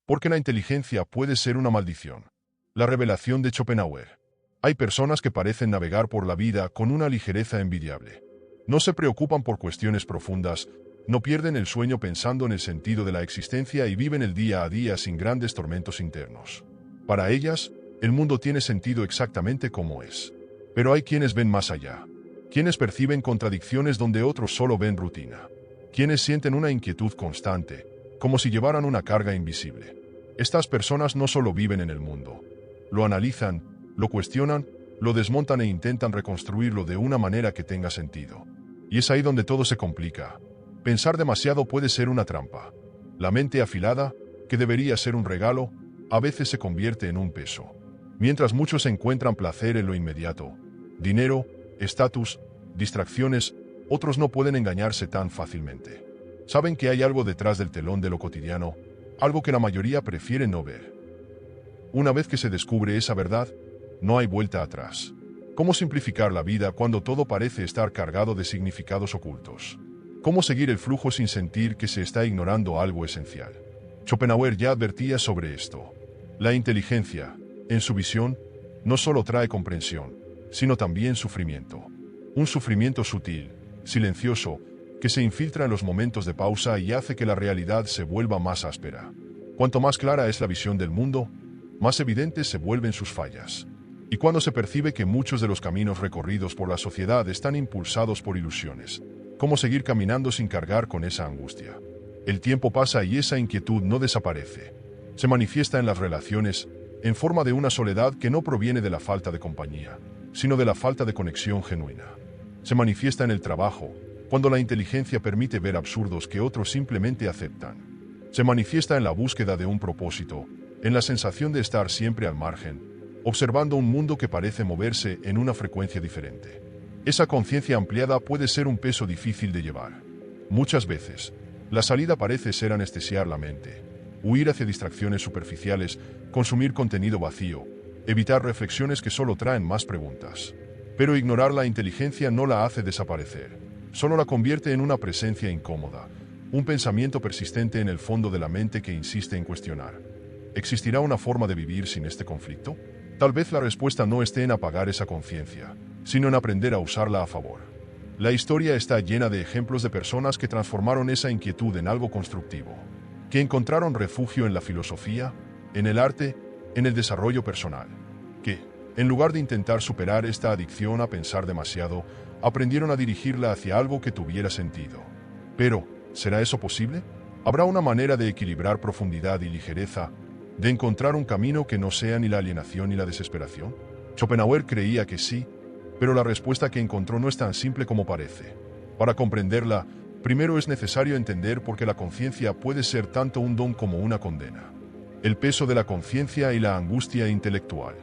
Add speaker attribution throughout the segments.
Speaker 1: Porque la inteligencia puede ser una maldición. La revelación de Schopenhauer. Hay personas que parecen navegar por la vida con una ligereza envidiable. No se preocupan por cuestiones profundas, no pierden el sueño pensando en el sentido de la existencia y viven el día a día sin grandes tormentos internos. Para ellas, el mundo tiene sentido exactamente como es. Pero hay quienes ven más allá. Quienes perciben contradicciones donde otros solo ven rutina. Quienes sienten una inquietud constante, como si llevaran una carga invisible. Estas personas no solo viven en el mundo. Lo analizan, lo cuestionan, lo desmontan e intentan reconstruirlo de una manera que tenga sentido. Y es ahí donde todo se complica. Pensar demasiado puede ser una trampa. La mente afilada, que debería ser un regalo, a veces se convierte en un peso. Mientras muchos encuentran placer en lo inmediato, dinero, estatus, distracciones, otros no pueden engañarse tan fácilmente. Saben que hay algo detrás del telón de lo cotidiano, algo que la mayoría prefiere no ver. Una vez que se descubre esa verdad, no hay vuelta atrás. ¿Cómo simplificar la vida cuando todo parece estar cargado de significados ocultos? ¿Cómo seguir el flujo sin sentir que se está ignorando algo esencial? Schopenhauer ya advertía sobre esto. La inteligencia, en su visión, no solo trae comprensión, sino también sufrimiento. Un sufrimiento sutil, silencioso, que se infiltra en los momentos de pausa y hace que la realidad se vuelva más áspera. Cuanto más clara es la visión del mundo, más evidentes se vuelven sus fallas. Y cuando se percibe que muchos de los caminos recorridos por la sociedad están impulsados por ilusiones, ¿cómo seguir caminando sin cargar con esa angustia? El tiempo pasa y esa inquietud no desaparece. Se manifiesta en las relaciones, en forma de una soledad que no proviene de la falta de compañía, sino de la falta de conexión genuina. Se manifiesta en el trabajo, cuando la inteligencia permite ver absurdos que otros simplemente aceptan. Se manifiesta en la búsqueda de un propósito, en la sensación de estar siempre al margen, observando un mundo que parece moverse en una frecuencia diferente. Esa conciencia ampliada puede ser un peso difícil de llevar. Muchas veces, la salida parece ser anestesiar la mente, huir hacia distracciones superficiales, consumir contenido vacío, evitar reflexiones que solo traen más preguntas. Pero ignorar la inteligencia no la hace desaparecer, solo la convierte en una presencia incómoda, un pensamiento persistente en el fondo de la mente que insiste en cuestionar. ¿Existirá una forma de vivir sin este conflicto? Tal vez la respuesta no esté en apagar esa conciencia, sino en aprender a usarla a favor. La historia está llena de ejemplos de personas que transformaron esa inquietud en algo constructivo, que encontraron refugio en la filosofía, en el arte, en el desarrollo personal, que, en lugar de intentar superar esta adicción a pensar demasiado, aprendieron a dirigirla hacia algo que tuviera sentido. Pero, ¿será eso posible? ¿Habrá una manera de equilibrar profundidad y ligereza, de encontrar un camino que no sea ni la alienación ni la desesperación? Schopenhauer creía que sí, pero la respuesta que encontró no es tan simple como parece. Para comprenderla, primero es necesario entender por qué la conciencia puede ser tanto un don como una condena. El peso de la conciencia y la angustia intelectual.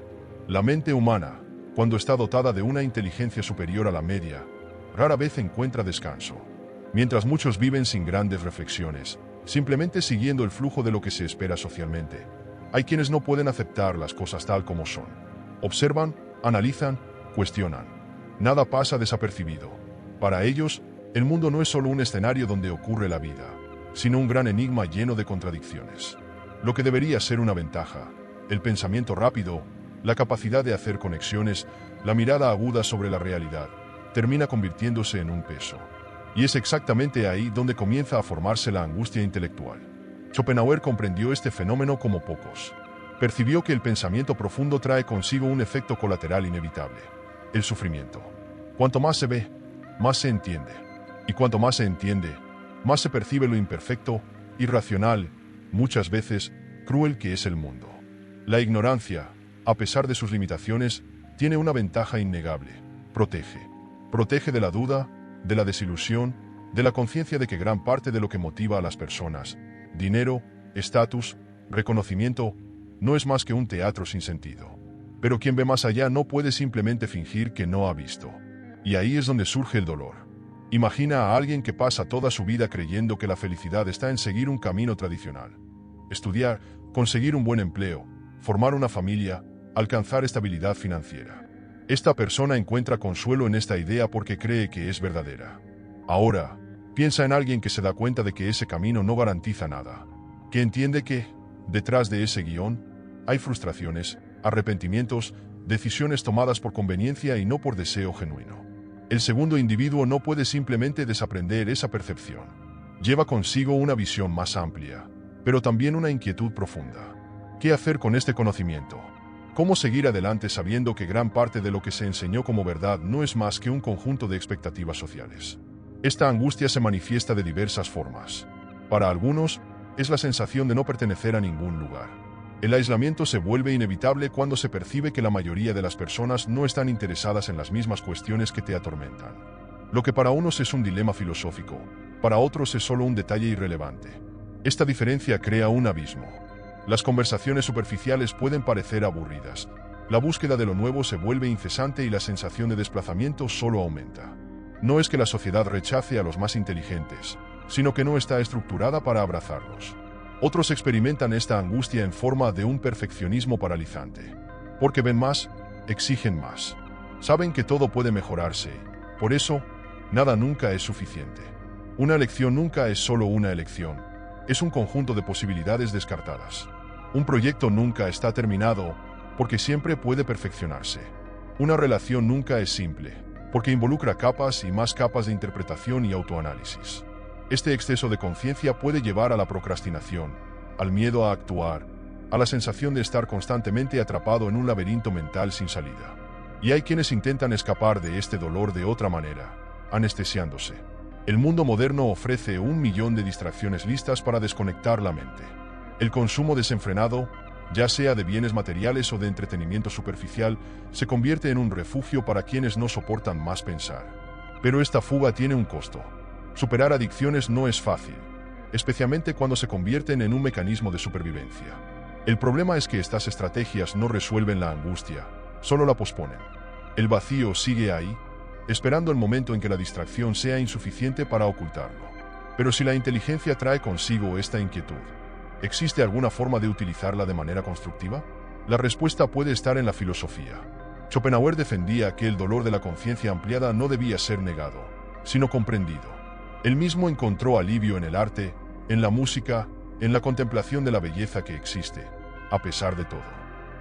Speaker 1: La mente humana, cuando está dotada de una inteligencia superior a la media, rara vez encuentra descanso. Mientras muchos viven sin grandes reflexiones, simplemente siguiendo el flujo de lo que se espera socialmente, hay quienes no pueden aceptar las cosas tal como son. Observan, analizan, cuestionan. Nada pasa desapercibido. Para ellos, el mundo no es solo un escenario donde ocurre la vida, sino un gran enigma lleno de contradicciones. Lo que debería ser una ventaja, el pensamiento rápido, la capacidad de hacer conexiones, la mirada aguda sobre la realidad, termina convirtiéndose en un peso. Y es exactamente ahí donde comienza a formarse la angustia intelectual. Schopenhauer comprendió este fenómeno como pocos. Percibió que el pensamiento profundo trae consigo un efecto colateral inevitable: el sufrimiento. Cuanto más se ve, más se entiende. Y cuanto más se entiende, más se percibe lo imperfecto, irracional, muchas veces cruel que es el mundo. La ignorancia, a pesar de sus limitaciones, tiene una ventaja innegable: protege. Protege de la duda, de la desilusión, de la conciencia de que gran parte de lo que motiva a las personas, dinero, estatus, reconocimiento, no es más que un teatro sin sentido. Pero quien ve más allá no puede simplemente fingir que no ha visto. Y ahí es donde surge el dolor. Imagina a alguien que pasa toda su vida creyendo que la felicidad está en seguir un camino tradicional. Estudiar, conseguir un buen empleo, formar una familia, alcanzar estabilidad financiera. Esta persona encuentra consuelo en esta idea porque cree que es verdadera. Ahora, piensa en alguien que se da cuenta de que ese camino no garantiza nada, que entiende que, Detrás de ese guión, hay frustraciones, arrepentimientos, decisiones tomadas por conveniencia y no por deseo genuino. El segundo individuo no puede simplemente desaprender esa percepción. Lleva consigo una visión más amplia, pero también una inquietud profunda. ¿Qué hacer con este conocimiento? ¿Cómo seguir adelante sabiendo que gran parte de lo que se enseñó como verdad no es más que un conjunto de expectativas sociales? Esta angustia se manifiesta de diversas formas. Para algunos, es la sensación de no pertenecer a ningún lugar. El aislamiento se vuelve inevitable cuando se percibe que la mayoría de las personas no están interesadas en las mismas cuestiones que te atormentan. Lo que para unos es un dilema filosófico, para otros es solo un detalle irrelevante. Esta diferencia crea un abismo. Las conversaciones superficiales pueden parecer aburridas. La búsqueda de lo nuevo se vuelve incesante y la sensación de desplazamiento solo aumenta. No es que la sociedad rechace a los más inteligentes, sino que no está estructurada para abrazarlos. Otros experimentan esta angustia en forma de un perfeccionismo paralizante. Porque ven más, exigen más. Saben que todo puede mejorarse. Por eso, nada nunca es suficiente. Una elección nunca es solo una elección. Es un conjunto de posibilidades descartadas. Un proyecto nunca está terminado, porque siempre puede perfeccionarse. Una relación nunca es simple, porque involucra capas y más capas de interpretación y autoanálisis. Este exceso de conciencia puede llevar a la procrastinación, al miedo a actuar, a la sensación de estar constantemente atrapado en un laberinto mental sin salida. Y hay quienes intentan escapar de este dolor de otra manera, anestesiándose. El mundo moderno ofrece 1.000.000 de distracciones listas para desconectar la mente. El consumo desenfrenado, ya sea de bienes materiales o de entretenimiento superficial, se convierte en un refugio para quienes no soportan más pensar. Pero esta fuga tiene un costo. Superar adicciones no es fácil, especialmente cuando se convierten en un mecanismo de supervivencia. El problema es que estas estrategias no resuelven la angustia, solo la posponen. El vacío sigue ahí, esperando el momento en que la distracción sea insuficiente para ocultarlo. Pero si la inteligencia trae consigo esta inquietud, ¿existe alguna forma de utilizarla de manera constructiva? La respuesta puede estar en la filosofía. Schopenhauer defendía que el dolor de la conciencia ampliada no debía ser negado, sino comprendido. Él mismo encontró alivio en el arte, en la música, en la contemplación de la belleza que existe, a pesar de todo.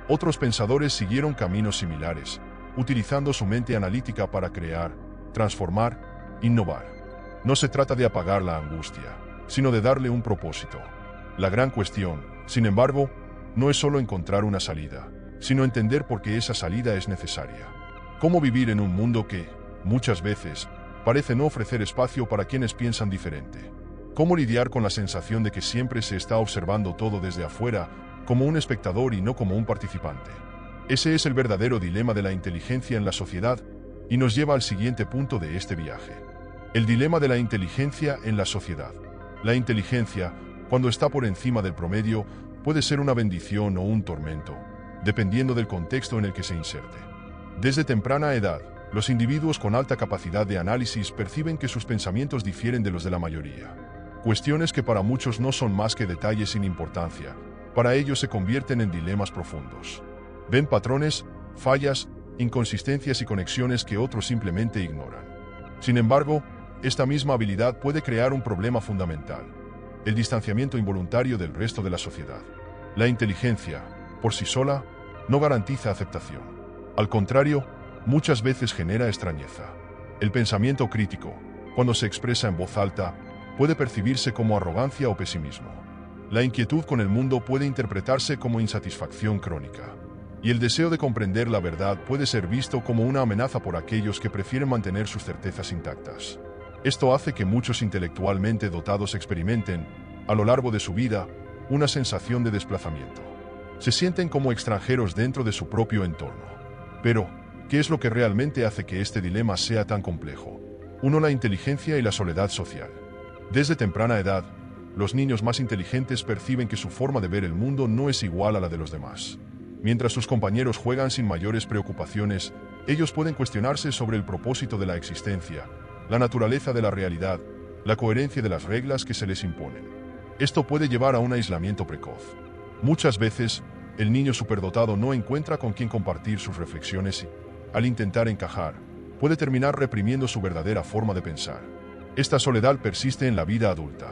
Speaker 1: Otros pensadores siguieron caminos similares, utilizando su mente analítica para crear, transformar, innovar. No se trata de apagar la angustia, sino de darle un propósito. La gran cuestión, sin embargo, no es solo encontrar una salida, sino entender por qué esa salida es necesaria. Cómo vivir en un mundo que, muchas veces, parece no ofrecer espacio para quienes piensan diferente. Cómo lidiar con la sensación de que siempre se está observando todo desde afuera, como un espectador y no como un participante. Ese es el verdadero dilema de la inteligencia en la sociedad y nos lleva al siguiente punto de este viaje. El dilema de la inteligencia en la sociedad. La inteligencia, cuando está por encima del promedio, puede ser una bendición o un tormento, dependiendo del contexto en el que se inserte. Desde temprana edad, los individuos con alta capacidad de análisis perciben que sus pensamientos difieren de los de la mayoría. Cuestiones que para muchos no son más que detalles sin importancia, para ellos se convierten en dilemas profundos. Ven patrones, fallas, inconsistencias y conexiones que otros simplemente ignoran. Sin embargo, esta misma habilidad puede crear un problema fundamental: el distanciamiento involuntario del resto de la sociedad. La inteligencia, por sí sola, no garantiza aceptación. Al contrario, muchas veces genera extrañeza. El pensamiento crítico, cuando se expresa en voz alta, puede percibirse como arrogancia o pesimismo. La inquietud con el mundo puede interpretarse como insatisfacción crónica. Y el deseo de comprender la verdad puede ser visto como una amenaza por aquellos que prefieren mantener sus certezas intactas. Esto hace que muchos intelectualmente dotados experimenten, a lo largo de su vida, una sensación de desplazamiento. Se sienten como extranjeros dentro de su propio entorno. Pero, ¿qué es lo que realmente hace que este dilema sea tan complejo? 1. La inteligencia y la soledad social. Desde temprana edad, los niños más inteligentes perciben que su forma de ver el mundo no es igual a la de los demás. Mientras sus compañeros juegan sin mayores preocupaciones, ellos pueden cuestionarse sobre el propósito de la existencia, la naturaleza de la realidad, la coherencia de las reglas que se les imponen. Esto puede llevar a un aislamiento precoz. Muchas veces, el niño superdotado no encuentra con quién compartir sus reflexiones y, al intentar encajar, puede terminar reprimiendo su verdadera forma de pensar. Esta soledad persiste en la vida adulta.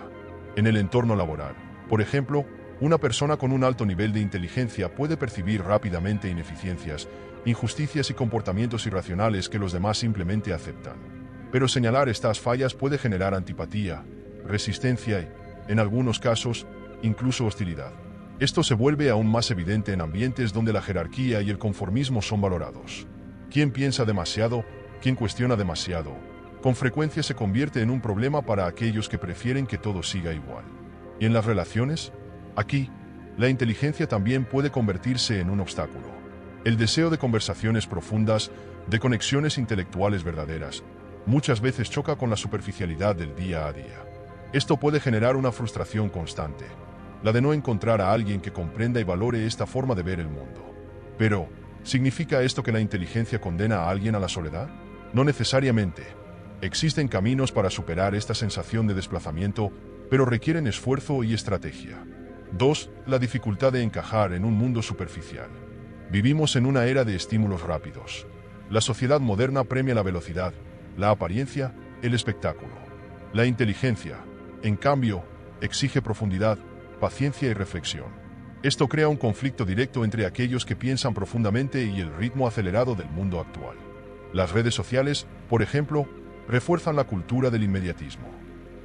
Speaker 1: En el entorno laboral, por ejemplo, Una persona con un alto nivel de inteligencia puede percibir rápidamente ineficiencias, injusticias y comportamientos irracionales que los demás simplemente aceptan. Pero señalar estas fallas puede generar antipatía, resistencia y, en algunos casos, incluso hostilidad. Esto se vuelve aún más evidente en ambientes donde la jerarquía y el conformismo son valorados. Quien piensa demasiado, quien cuestiona demasiado, con frecuencia se convierte en un problema para aquellos que prefieren que todo siga igual. ¿Y en las relaciones? Aquí, la inteligencia también puede convertirse en un obstáculo. El deseo de conversaciones profundas, de conexiones intelectuales verdaderas, muchas veces choca con la superficialidad del día a día. Esto puede generar una frustración constante, la de no encontrar a alguien que comprenda y valore esta forma de ver el mundo. Pero, ¿significa esto que la inteligencia condena a alguien a la soledad? No necesariamente. Existen caminos para superar esta sensación de desplazamiento, pero requieren esfuerzo y estrategia. 2. La dificultad de encajar en un mundo superficial. Vivimos en una era de estímulos rápidos. La sociedad moderna premia la velocidad, la apariencia, el espectáculo. La inteligencia, en cambio, exige profundidad, paciencia y reflexión. Esto crea un conflicto directo entre aquellos que piensan profundamente y el ritmo acelerado del mundo actual. Las redes sociales, por ejemplo, refuerzan la cultura del inmediatismo.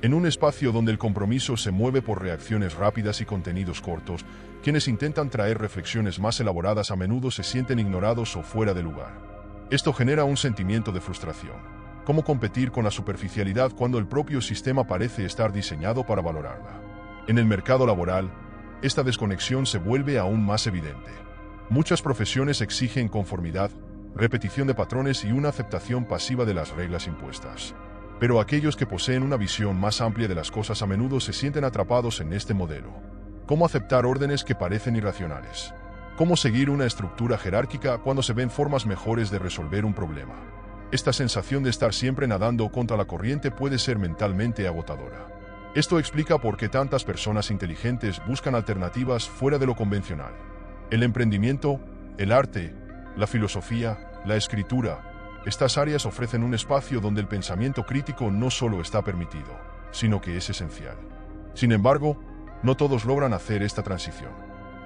Speaker 1: En un espacio donde el compromiso se mueve por reacciones rápidas y contenidos cortos, quienes intentan traer reflexiones más elaboradas a menudo se sienten ignorados o fuera de lugar. Esto genera un sentimiento de frustración. ¿Cómo competir con la superficialidad cuando el propio sistema parece estar diseñado para valorarla? En el mercado laboral, esta desconexión se vuelve aún más evidente. Muchas profesiones exigen conformidad, repetición de patrones y una aceptación pasiva de las reglas impuestas. Pero aquellos que poseen una visión más amplia de las cosas a menudo se sienten atrapados en este modelo. ¿Cómo aceptar órdenes que parecen irracionales? ¿Cómo seguir una estructura jerárquica cuando se ven formas mejores de resolver un problema? Esta sensación de estar siempre nadando contra la corriente puede ser mentalmente agotadora. Esto explica por qué tantas personas inteligentes buscan alternativas fuera de lo convencional. El emprendimiento, el arte, la filosofía, la escritura, estas áreas ofrecen un espacio donde el pensamiento crítico no solo está permitido, sino que es esencial. Sin embargo, no todos logran hacer esta transición.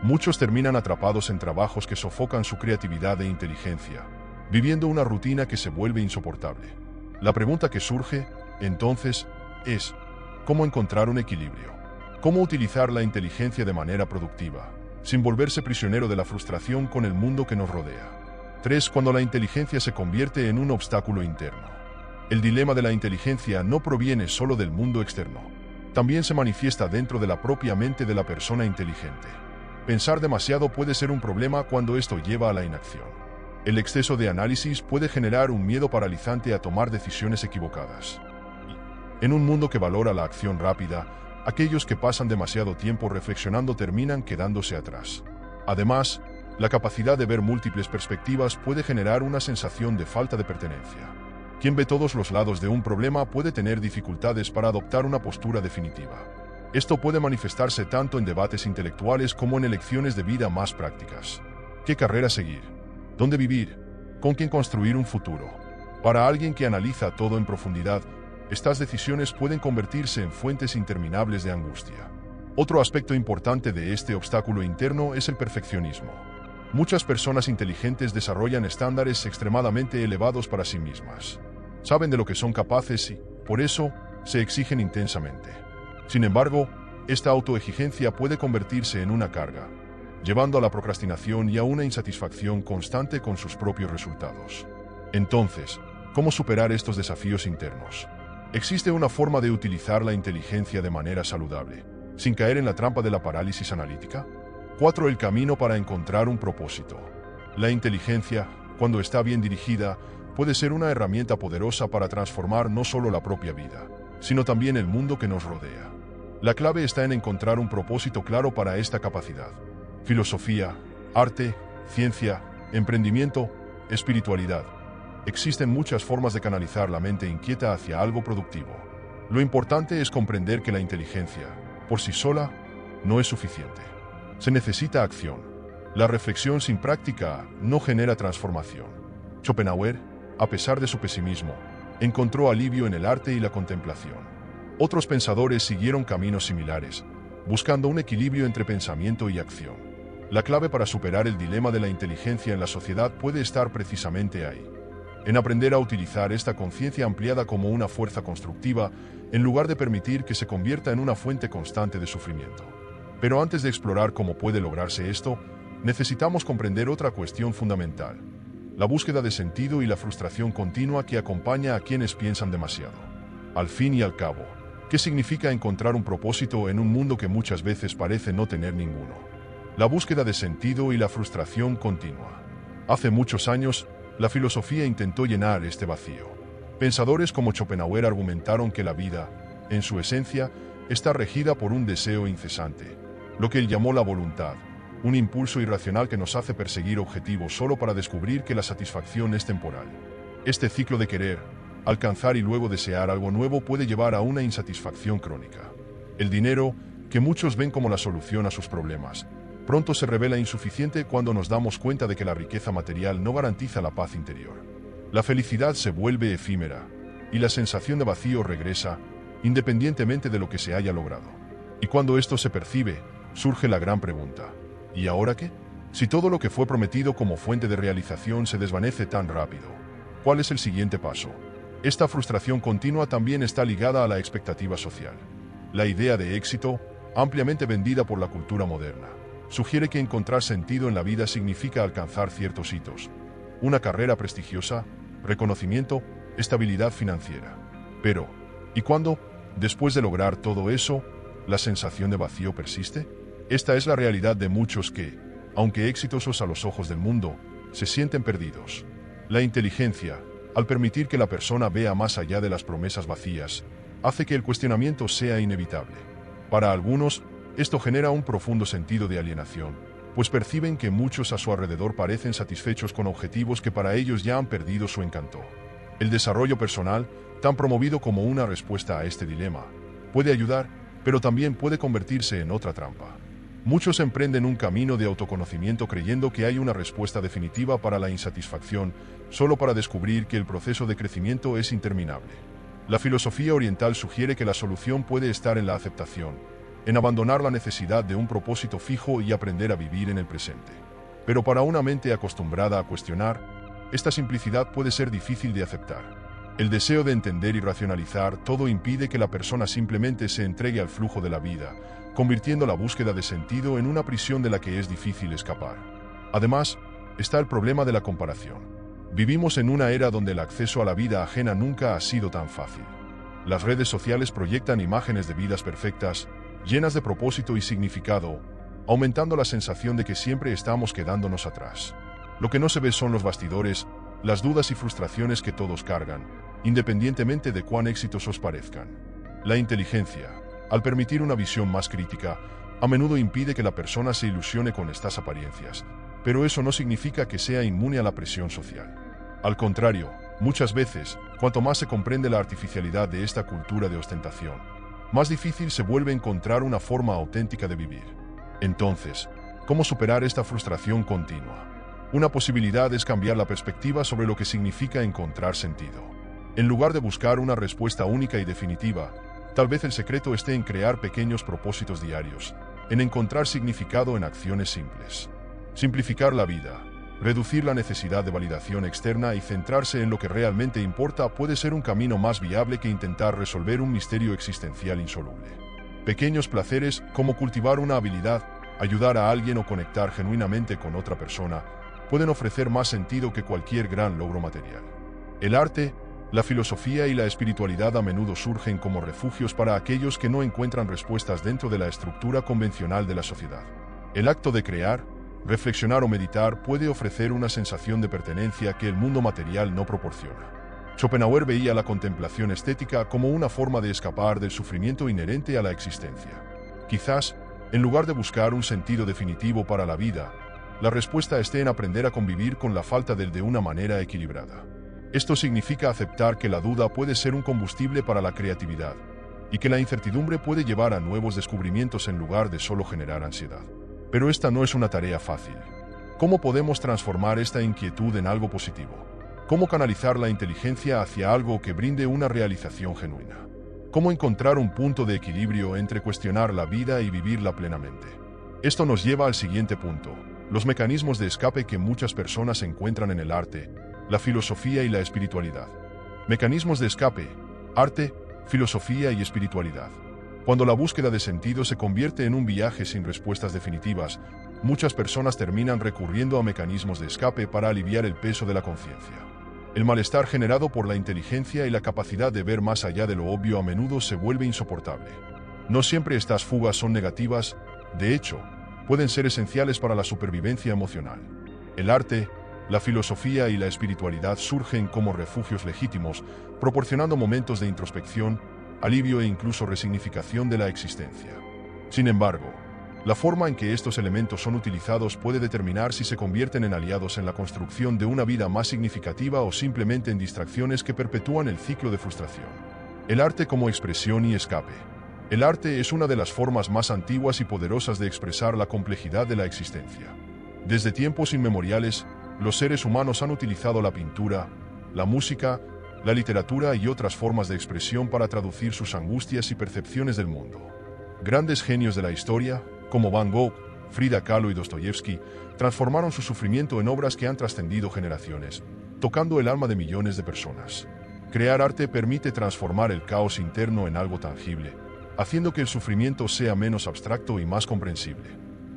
Speaker 1: Muchos terminan atrapados en trabajos que sofocan su creatividad e inteligencia, viviendo una rutina que se vuelve insoportable. La pregunta que surge, entonces, es: ¿cómo encontrar un equilibrio? ¿Cómo utilizar la inteligencia de manera productiva, sin volverse prisionero de la frustración con el mundo que nos rodea? 3. Cuando la inteligencia se convierte en un obstáculo interno. El dilema de la inteligencia no proviene solo del mundo externo. También se manifiesta dentro de la propia mente de la persona inteligente. Pensar demasiado puede ser un problema cuando esto lleva a la inacción. El exceso de análisis puede generar un miedo paralizante a tomar decisiones equivocadas. En un mundo que valora la acción rápida, aquellos que pasan demasiado tiempo reflexionando terminan quedándose atrás. Además, la capacidad de ver múltiples perspectivas puede generar una sensación de falta de pertenencia. Quien ve todos los lados de un problema puede tener dificultades para adoptar una postura definitiva. Esto puede manifestarse tanto en debates intelectuales como en elecciones de vida más prácticas. ¿Qué carrera seguir? ¿Dónde vivir? ¿Con quién construir un futuro? Para alguien que analiza todo en profundidad, estas decisiones pueden convertirse en fuentes interminables de angustia. Otro aspecto importante de este obstáculo interno es el perfeccionismo. Muchas personas inteligentes desarrollan estándares extremadamente elevados para sí mismas. Saben de lo que son capaces y, por eso, se exigen intensamente. Sin embargo, esta autoexigencia puede convertirse en una carga, llevando a la procrastinación y a una insatisfacción constante con sus propios resultados. Entonces, ¿cómo superar estos desafíos internos? Existe una forma de utilizar la inteligencia de manera saludable, sin caer en la trampa de la parálisis analítica. 4. El camino para encontrar un propósito. La inteligencia, cuando está bien dirigida, puede ser una herramienta poderosa para transformar no solo la propia vida, sino también el mundo que nos rodea. La clave está en encontrar un propósito claro para esta capacidad. Filosofía, arte, ciencia, emprendimiento, espiritualidad. Existen muchas formas de canalizar la mente inquieta hacia algo productivo. Lo importante es comprender que la inteligencia, por sí sola, no es suficiente. Se necesita acción. La reflexión sin práctica no genera transformación. Schopenhauer, a pesar de su pesimismo, encontró alivio en el arte y la contemplación. Otros pensadores siguieron caminos similares, buscando un equilibrio entre pensamiento y acción. La clave para superar el dilema de la inteligencia en la sociedad puede estar precisamente ahí, en aprender a utilizar esta conciencia ampliada como una fuerza constructiva, en lugar de permitir que se convierta en una fuente constante de sufrimiento. Pero antes de explorar cómo puede lograrse esto, necesitamos comprender otra cuestión fundamental: la búsqueda de sentido y la frustración continua que acompaña a quienes piensan demasiado. Al fin y al cabo, ¿qué significa encontrar un propósito en un mundo que muchas veces parece no tener ninguno? La búsqueda de sentido y la frustración continua. Hace muchos años, la filosofía intentó llenar este vacío. Pensadores como Schopenhauer argumentaron que la vida, en su esencia, está regida por un deseo incesante, lo que él llamó la voluntad, un impulso irracional que nos hace perseguir objetivos solo para descubrir que la satisfacción es temporal. Este ciclo de querer, alcanzar y luego desear algo nuevo puede llevar a una insatisfacción crónica. El dinero, que muchos ven como la solución a sus problemas, pronto se revela insuficiente cuando nos damos cuenta de que la riqueza material no garantiza la paz interior. La felicidad se vuelve efímera, y la sensación de vacío regresa, independientemente de lo que se haya logrado. Y cuando esto se percibe, surge la gran pregunta: ¿y ahora qué? Si todo lo que fue prometido como fuente de realización se desvanece tan rápido, ¿cuál es el siguiente paso? Esta frustración continua también está ligada a la expectativa social. La idea de éxito, ampliamente vendida por la cultura moderna, sugiere que encontrar sentido en la vida significa alcanzar ciertos hitos: una carrera prestigiosa, reconocimiento, estabilidad financiera. Pero, ¿y cuándo, después de lograr todo eso, la sensación de vacío persiste? Esta es la realidad de muchos que, aunque exitosos a los ojos del mundo, se sienten perdidos. La inteligencia, al permitir que la persona vea más allá de las promesas vacías, hace que el cuestionamiento sea inevitable. Para algunos, esto genera un profundo sentido de alienación, pues perciben que muchos a su alrededor parecen satisfechos con objetivos que para ellos ya han perdido su encanto. El desarrollo personal, tan promovido como una respuesta a este dilema, puede ayudar, pero también puede convertirse en otra trampa. Muchos emprenden un camino de autoconocimiento creyendo que hay una respuesta definitiva para la insatisfacción, solo para descubrir que el proceso de crecimiento es interminable. La filosofía oriental sugiere que la solución puede estar en la aceptación, en abandonar la necesidad de un propósito fijo y aprender a vivir en el presente. Pero para una mente acostumbrada a cuestionar, esta simplicidad puede ser difícil de aceptar. El deseo de entender y racionalizar todo impide que la persona simplemente se entregue al flujo de la vida, convirtiendo la búsqueda de sentido en una prisión de la que es difícil escapar. Además, está el problema de la comparación. Vivimos en una era donde el acceso a la vida ajena nunca ha sido tan fácil. Las redes sociales proyectan imágenes de vidas perfectas, llenas de propósito y significado, aumentando la sensación de que siempre estamos quedándonos atrás. Lo que no se ve son los bastidores, las dudas y frustraciones que todos cargan, independientemente de cuán exitosos parezcan. La inteligencia, al permitir una visión más crítica, a menudo impide que la persona se ilusione con estas apariencias, pero eso no significa que sea inmune a la presión social. Al contrario, muchas veces, cuanto más se comprende la artificialidad de esta cultura de ostentación, más difícil se vuelve encontrar una forma auténtica de vivir. Entonces, ¿cómo superar esta frustración continua? Una posibilidad es cambiar la perspectiva sobre lo que significa encontrar sentido. En lugar de buscar una respuesta única y definitiva, tal vez el secreto esté en crear pequeños propósitos diarios, en encontrar significado en acciones simples. Simplificar la vida, reducir la necesidad de validación externa y centrarse en lo que realmente importa puede ser un camino más viable que intentar resolver un misterio existencial insoluble. Pequeños placeres, como cultivar una habilidad, ayudar a alguien o conectar genuinamente con otra persona, pueden ofrecer más sentido que cualquier gran logro material. El arte, la filosofía y la espiritualidad a menudo surgen como refugios para aquellos que no encuentran respuestas dentro de la estructura convencional de la sociedad. El acto de crear, reflexionar o meditar puede ofrecer una sensación de pertenencia que el mundo material no proporciona. Schopenhauer veía la contemplación estética como una forma de escapar del sufrimiento inherente a la existencia. Quizás, en lugar de buscar un sentido definitivo para la vida, la respuesta esté en aprender a convivir con la falta del de una manera equilibrada. Esto significa aceptar que la duda puede ser un combustible para la creatividad, y que la incertidumbre puede llevar a nuevos descubrimientos en lugar de solo generar ansiedad. Pero esta no es una tarea fácil. ¿Cómo podemos transformar esta inquietud en algo positivo? ¿Cómo canalizar la inteligencia hacia algo que brinde una realización genuina? Cómo encontrar un punto de equilibrio entre cuestionar la vida y vivirla plenamente. Esto nos lleva al siguiente punto: los mecanismos de escape que muchas personas encuentran en el arte, la filosofía y la espiritualidad. Mecanismos de escape: arte, filosofía y espiritualidad. Cuando la búsqueda de sentido se convierte en un viaje sin respuestas definitivas, muchas personas terminan recurriendo a mecanismos de escape para aliviar el peso de la conciencia. El malestar generado por la inteligencia y la capacidad de ver más allá de lo obvio a menudo se vuelve insoportable. No siempre estas fugas son negativas, de hecho, pueden ser esenciales para la supervivencia emocional. El arte, la filosofía y la espiritualidad surgen como refugios legítimos, proporcionando momentos de introspección, alivio e incluso resignificación de la existencia. Sin embargo, la forma en que estos elementos son utilizados puede determinar si se convierten en aliados en la construcción de una vida más significativa o simplemente en distracciones que perpetúan el ciclo de frustración. El arte como expresión y escape. El arte es una de las formas más antiguas y poderosas de expresar la complejidad de la existencia. Desde tiempos inmemoriales, los seres humanos han utilizado la pintura, la música, la literatura y otras formas de expresión para traducir sus angustias y percepciones del mundo. Grandes genios de la historia, como Van Gogh, Frida Kahlo y Dostoyevsky, transformaron su sufrimiento en obras que han trascendido generaciones, tocando el alma de millones de personas. Crear arte permite transformar el caos interno en algo tangible, haciendo que el sufrimiento sea menos abstracto y más comprensible.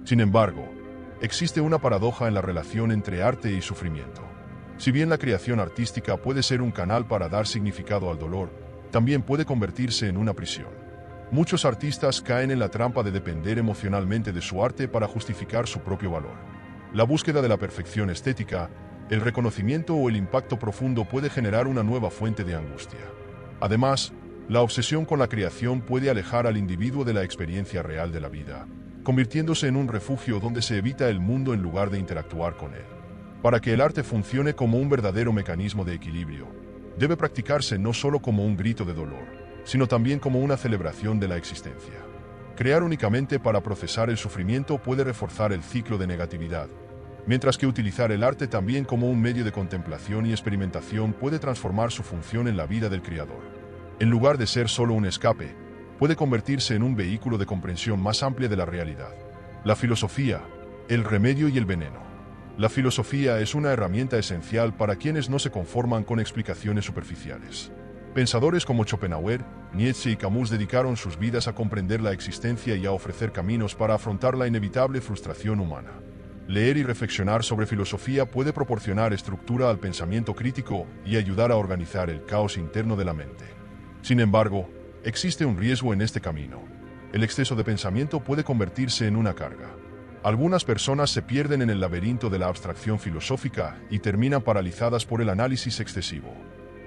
Speaker 1: Sin embargo, existe una paradoja en la relación entre arte y sufrimiento. Si bien la creación artística puede ser un canal para dar significado al dolor, también puede convertirse en una prisión. Muchos artistas caen en la trampa de depender emocionalmente de su arte para justificar su propio valor. La búsqueda de la perfección estética, el reconocimiento o el impacto profundo puede generar una nueva fuente de angustia. Además, la obsesión con la creación puede alejar al individuo de la experiencia real de la vida, convirtiéndose en un refugio donde se evita el mundo en lugar de interactuar con él. Para que el arte funcione como un verdadero mecanismo de equilibrio, debe practicarse no solo como un grito de dolor, sino también como una celebración de la existencia. Crear únicamente para procesar el sufrimiento puede reforzar el ciclo de negatividad, mientras que utilizar el arte también como un medio de contemplación y experimentación puede transformar su función en la vida del creador. En lugar de ser solo un escape, puede convertirse en un vehículo de comprensión más amplia de la realidad. La filosofía, el remedio y el veneno. La filosofía es una herramienta esencial para quienes no se conforman con explicaciones superficiales. Pensadores como Schopenhauer, Nietzsche y Camus dedicaron sus vidas a comprender la existencia y a ofrecer caminos para afrontar la inevitable frustración humana. Leer y reflexionar sobre filosofía puede proporcionar estructura al pensamiento crítico y ayudar a organizar el caos interno de la mente. Sin embargo, existe un riesgo en este camino. El exceso de pensamiento puede convertirse en una carga. Algunas personas se pierden en el laberinto de la abstracción filosófica y terminan paralizadas por el análisis excesivo.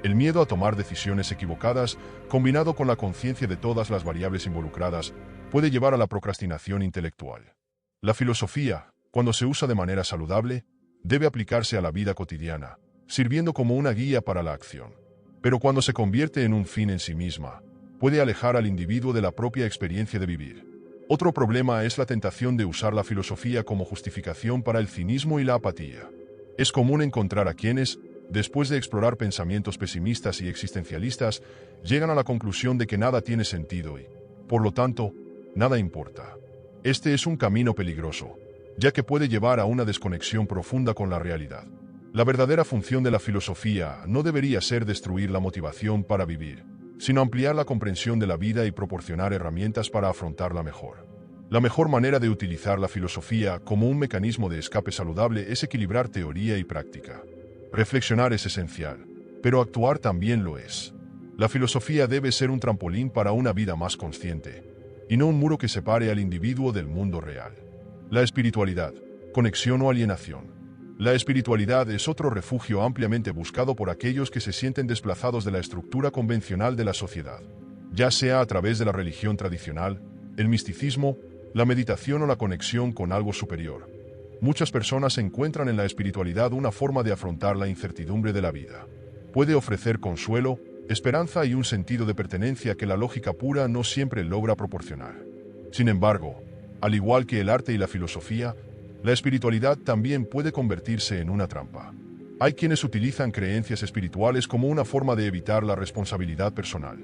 Speaker 1: El miedo a tomar decisiones equivocadas, combinado con la conciencia de todas las variables involucradas, puede llevar a la procrastinación intelectual. La filosofía, cuando se usa de manera saludable, debe aplicarse a la vida cotidiana, sirviendo como una guía para la acción. Pero cuando se convierte en un fin en sí misma, puede alejar al individuo de la propia experiencia de vivir. Otro problema es la tentación de usar la filosofía como justificación para el cinismo y la apatía. Es común encontrar a quienes, después de explorar pensamientos pesimistas y existencialistas, llegan a la conclusión de que nada tiene sentido y, por lo tanto, nada importa. Este es un camino peligroso, ya que puede llevar a una desconexión profunda con la realidad. La verdadera función de la filosofía no debería ser destruir la motivación para vivir, sino ampliar la comprensión de la vida y proporcionar herramientas para afrontarla mejor. La mejor manera de utilizar la filosofía como un mecanismo de escape saludable es equilibrar teoría y práctica. Reflexionar es esencial, pero actuar también lo es. La filosofía debe ser un trampolín para una vida más consciente, y no un muro que separe al individuo del mundo real. La espiritualidad, conexión o alienación. La espiritualidad es otro refugio ampliamente buscado por aquellos que se sienten desplazados de la estructura convencional de la sociedad, ya sea a través de la religión tradicional, el misticismo, la meditación o la conexión con algo superior. Muchas personas encuentran en la espiritualidad una forma de afrontar la incertidumbre de la vida. Puede ofrecer consuelo, esperanza y un sentido de pertenencia que la lógica pura no siempre logra proporcionar. Sin embargo, al igual que el arte y la filosofía, la espiritualidad también puede convertirse en una trampa. Hay quienes utilizan creencias espirituales como una forma de evitar la responsabilidad personal.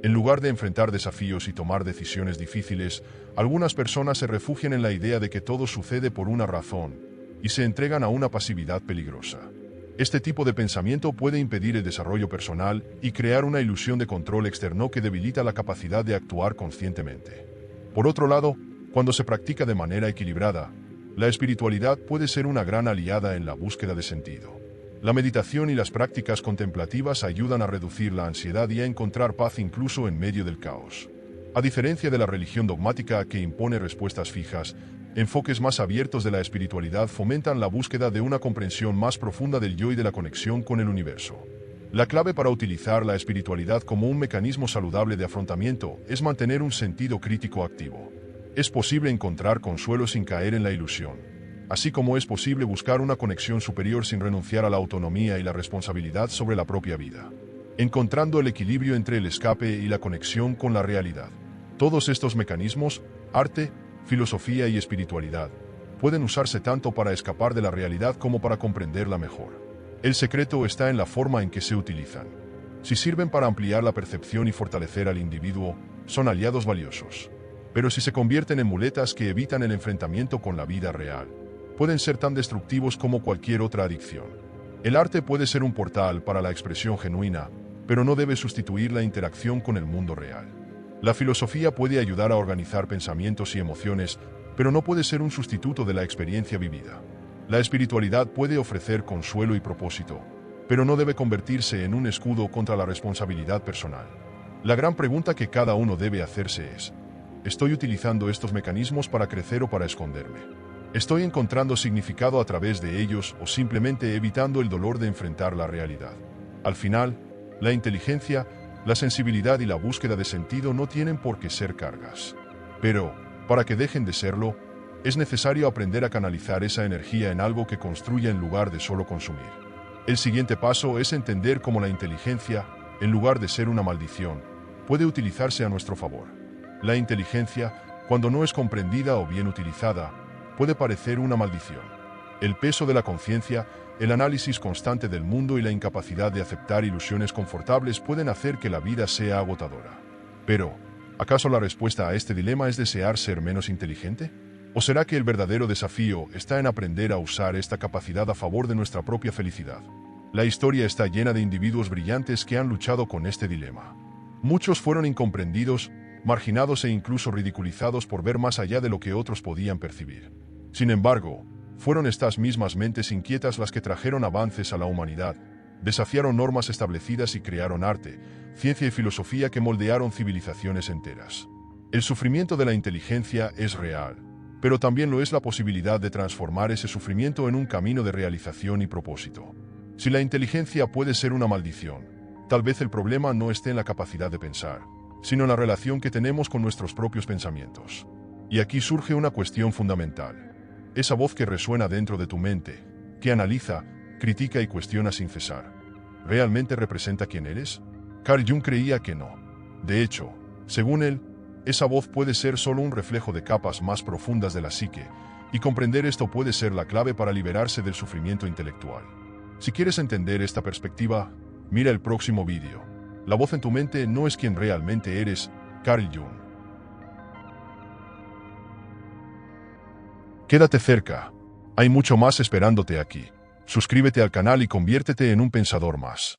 Speaker 1: En lugar de enfrentar desafíos y tomar decisiones difíciles, algunas personas se refugian en la idea de que todo sucede por una razón y se entregan a una pasividad peligrosa. Este tipo de pensamiento puede impedir el desarrollo personal y crear una ilusión de control externo que debilita la capacidad de actuar conscientemente. Por otro lado, cuando se practica de manera equilibrada, la espiritualidad puede ser una gran aliada en la búsqueda de sentido. La meditación y las prácticas contemplativas ayudan a reducir la ansiedad y a encontrar paz incluso en medio del caos. A diferencia de la religión dogmática que impone respuestas fijas, enfoques más abiertos de la espiritualidad fomentan la búsqueda de una comprensión más profunda del yo y de la conexión con el universo. La clave para utilizar la espiritualidad como un mecanismo saludable de afrontamiento es mantener un sentido crítico activo. Es posible encontrar consuelo sin caer en la ilusión, así como es posible buscar una conexión superior sin renunciar a la autonomía y la responsabilidad sobre la propia vida, encontrando el equilibrio entre el escape y la conexión con la realidad. Todos estos mecanismos, arte, filosofía y espiritualidad, pueden usarse tanto para escapar de la realidad como para comprenderla mejor. El secreto está en la forma en que se utilizan. Si sirven para ampliar la percepción y fortalecer al individuo, son aliados valiosos. Pero si se convierten en muletas que evitan el enfrentamiento con la vida real, pueden ser tan destructivos como cualquier otra adicción. El arte puede ser un portal para la expresión genuina, pero no debe sustituir la interacción con el mundo real. La filosofía puede ayudar a organizar pensamientos y emociones, pero no puede ser un sustituto de la experiencia vivida. La espiritualidad puede ofrecer consuelo y propósito, pero no debe convertirse en un escudo contra la responsabilidad personal. La gran pregunta que cada uno debe hacerse es: ¿estoy utilizando estos mecanismos para crecer o para esconderme? ¿Estoy encontrando significado a través de ellos o simplemente evitando el dolor de enfrentar la realidad? Al final, la inteligencia, la sensibilidad y la búsqueda de sentido no tienen por qué ser cargas. Pero, para que dejen de serlo, es necesario aprender a canalizar esa energía en algo que construya en lugar de solo consumir. El siguiente paso es entender cómo la inteligencia, en lugar de ser una maldición, puede utilizarse a nuestro favor. La inteligencia, cuando no es comprendida o bien utilizada, puede parecer una maldición. El peso de la conciencia, el análisis constante del mundo y la incapacidad de aceptar ilusiones confortables pueden hacer que la vida sea agotadora. Pero, ¿acaso la respuesta a este dilema es desear ser menos inteligente? ¿O será que el verdadero desafío está en aprender a usar esta capacidad a favor de nuestra propia felicidad? La historia está llena de individuos brillantes que han luchado con este dilema. Muchos fueron incomprendidos, marginados e incluso ridiculizados por ver más allá de lo que otros podían percibir. Sin embargo, fueron estas mismas mentes inquietas las que trajeron avances a la humanidad, desafiaron normas establecidas y crearon arte, ciencia y filosofía que moldearon civilizaciones enteras. El sufrimiento de la inteligencia es real, pero también lo es la posibilidad de transformar ese sufrimiento en un camino de realización y propósito. Si la inteligencia puede ser una maldición, tal vez el problema no esté en la capacidad de pensar, sino en la relación que tenemos con nuestros propios pensamientos. Y aquí surge una cuestión fundamental. Esa voz que resuena dentro de tu mente, que analiza, critica y cuestiona sin cesar, ¿realmente representa quién eres? Carl Jung creía que no. De hecho, según él, esa voz puede ser solo un reflejo de capas más profundas de la psique, y comprender esto puede ser la clave para liberarse del sufrimiento intelectual. Si quieres entender esta perspectiva, mira el próximo vídeo. La voz en tu mente no es quien realmente eres, Carl Jung. Quédate cerca. Hay mucho más esperándote aquí. Suscríbete al canal y conviértete en un pensador más.